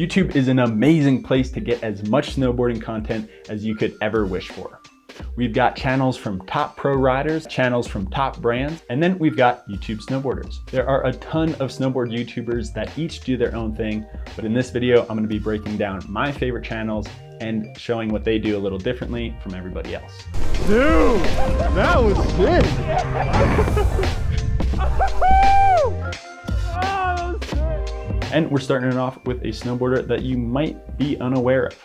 YouTube is an amazing place to get as much snowboarding content as you could ever wish for. We've got channels from top pro riders, channels from top brands, and then we've got YouTube snowboarders. There are a ton of snowboard YouTubers that each do their own thing, but in this video, I'm gonna be breaking down my favorite channels and showing what they do a little differently from everybody else. Dude, that was sick. And we're starting it off with a snowboarder that you might be unaware of.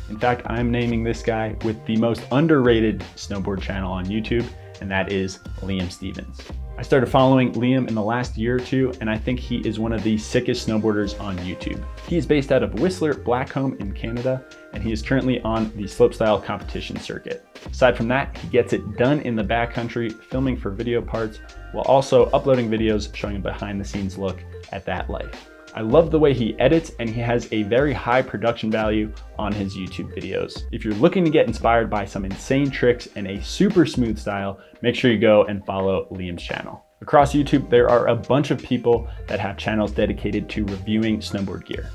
In fact, I'm naming this guy with the most underrated snowboard channel on YouTube, and that is Liam Stevens. I started following Liam in the last year or two, and I think he is one of the sickest snowboarders on YouTube. He is based out of Whistler, Blackcomb in Canada, and he is currently on the slopestyle competition circuit. Aside from that, he gets it done in the backcountry, filming for video parts, while also uploading videos showing a behind the scenes look at that life. I love the way he edits, and he has a very high production value on his YouTube videos. If you're looking to get inspired by some insane tricks and a super smooth style, make sure you go and follow Liam's channel. Across YouTube, there are a bunch of people that have channels dedicated to reviewing snowboard gear.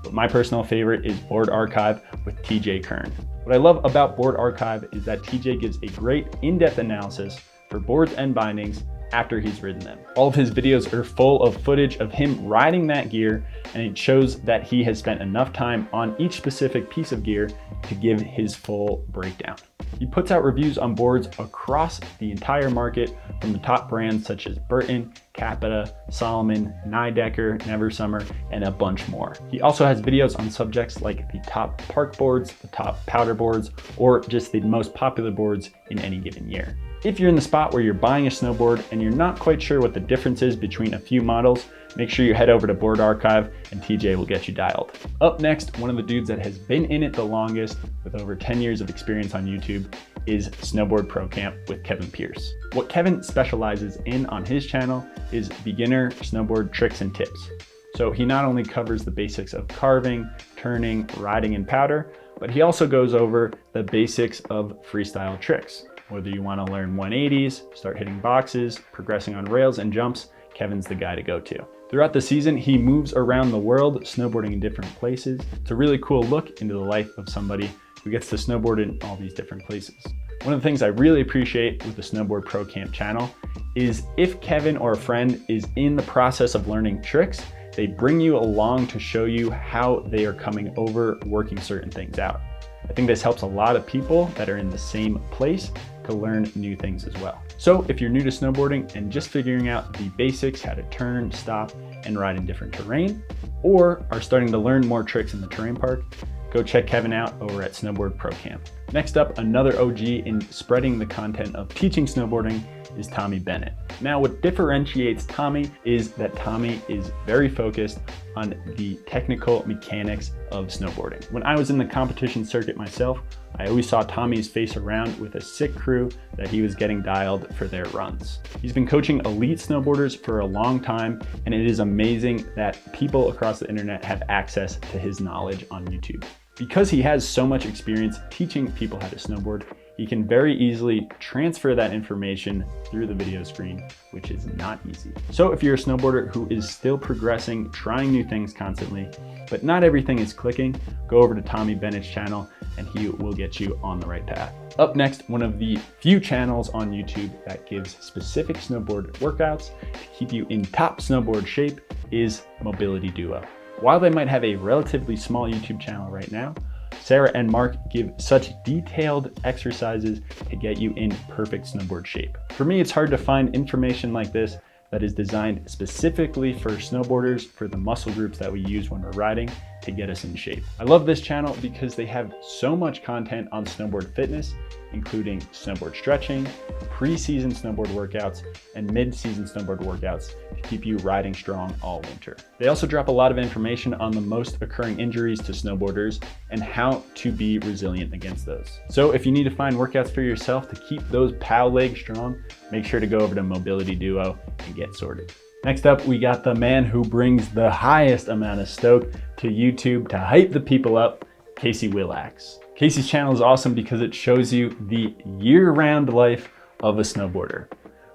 But my personal favorite is Board Archive with TJ Kern. What I love about Board Archive is that TJ gives a great in-depth analysis for boards and bindings after he's ridden them. All of his videos are full of footage of him riding that gear, and it shows that he has spent enough time on each specific piece of gear to give his full breakdown. He puts out reviews on boards across the entire market from the top brands such as Burton, Capita, Salomon, Nidecker, Neversummer, and a bunch more. He also has videos on subjects like the top park boards, the top powder boards, or just the most popular boards in any given year. If you're in the spot where you're buying a snowboard and you're not quite sure what the difference is between a few models, make sure you head over to Board Archive and TJ will get you dialed. Up next, one of the dudes that has been in it the longest with over 10 years of experience on YouTube is Snowboard Pro Camp with Kevin Pierce. What Kevin specializes in on his channel is beginner snowboard tricks and tips. So he not only covers the basics of carving, turning, riding, and powder, but he also goes over the basics of freestyle tricks. Whether you want to learn 180s, start hitting boxes, progressing on rails and jumps, Kevin's the guy to go to. Throughout the season, he moves around the world, snowboarding in different places. It's a really cool look into the life of somebody who gets to snowboard in all these different places. One of the things I really appreciate with the Snowboard Pro Camp channel is if Kevin or a friend is in the process of learning tricks, they bring you along to show you how they are coming over working certain things out. I think this helps a lot of people that are in the same place to learn new things as well. So if you're new to snowboarding and just figuring out the basics, how to turn, stop, and ride in different terrain, or are starting to learn more tricks in the terrain park, go check Kevin out over at Snowboard Pro Camp. Next up, another OG in spreading the content of teaching snowboarding is Tommy Bennett. Now, what differentiates Tommy is that Tommy is very focused on the technical mechanics of snowboarding. When I was in the competition circuit myself, I always saw Tommy's face around with a sick crew that he was getting dialed for their runs. He's been coaching elite snowboarders for a long time, and it is amazing that people across the internet have access to his knowledge on YouTube. Because he has so much experience teaching people how to snowboard, he can very easily transfer that information through the video screen, which is not easy. So if you're a snowboarder who is still progressing, trying new things constantly, but not everything is clicking, go over to Tommy Bennett's channel and he will get you on the right path. Up next, one of the few channels on YouTube that gives specific snowboard workouts to keep you in top snowboard shape is Mobility Duo. While they might have a relatively small YouTube channel right now, Sarah and Mark give such detailed exercises to get you in perfect snowboard shape. For me, it's hard to find information like this that is designed specifically for snowboarders, for the muscle groups that we use when we're riding to get us in shape. I love this channel because they have so much content on snowboard fitness, including snowboard stretching, pre-season snowboard workouts, and mid-season snowboard workouts to keep you riding strong all winter. They also drop a lot of information on the most occurring injuries to snowboarders and how to be resilient against those. So if you need to find workouts for yourself to keep those pow legs strong, make sure to go over to Mobility Duo and get sorted. Next up, we got the man who brings the highest amount of stoke to YouTube to hype the people up, Casey Willax. Casey's channel is awesome because it shows you the year-round life of a snowboarder.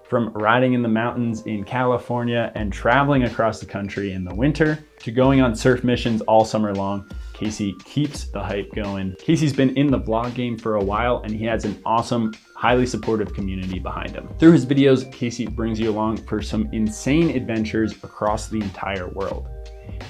From riding in the mountains in California and traveling across the country in the winter, to going on surf missions all summer long Casey keeps the hype going. Casey's been in the vlog game for a while, and he has an awesome, highly supportive community behind him. Through his videos, Casey brings you along for some insane adventures across the entire world.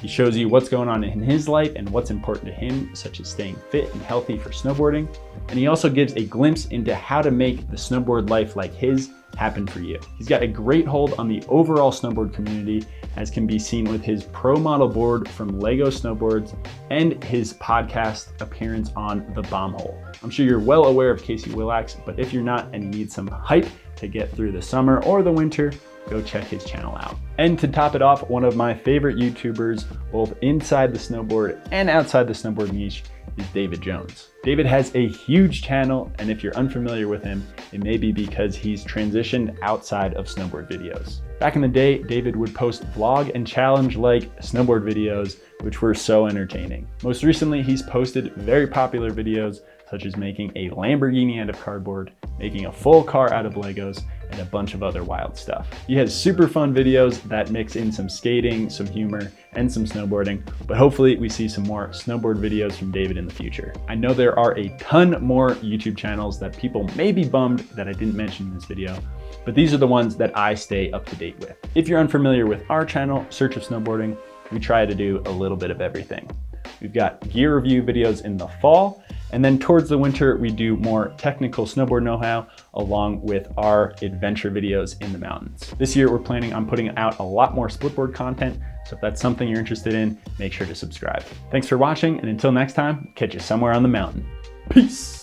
He shows you what's going on in his life and what's important to him, such as staying fit and healthy for snowboarding. And he also gives a glimpse into how to make the snowboard life like his happen for you. He's got a great hold on the overall snowboard community, as can be seen with his pro model board from Lego Snowboards and his podcast appearance on The Bomb Hole. I'm sure you're well aware of Casey Willax, but if you're not and you need some hype to get through the summer or the winter, go check his channel out. And to top it off, one of my favorite YouTubers, both inside the snowboard and outside the snowboard niche, is David Jones. David has a huge channel, and if you're unfamiliar with him, it may be because he's transitioned outside of snowboard videos. Back in the day, David would post vlog and challenge-like snowboard videos, which were so entertaining. Most recently, he's posted very popular videos, such as making a Lamborghini out of cardboard, making a full car out of Legos, and a bunch of other wild stuff. He has super fun videos that mix in some skating, some humor, and some snowboarding, but hopefully we see some more snowboard videos from David in the future. I know there are a ton more YouTube channels that people may be bummed that I didn't mention in this video, but these are the ones that I stay up to date with. If you're unfamiliar with our channel, Search of Snowboarding, we try to do a little bit of everything. We've got gear review videos in the fall, and then towards the winter, we do more technical snowboard know-how along with our adventure videos in the mountains. This year, we're planning on putting out a lot more splitboard content, so if that's something you're interested in, make sure to subscribe. Thanks for watching, and until next time, catch you somewhere on the mountain. Peace.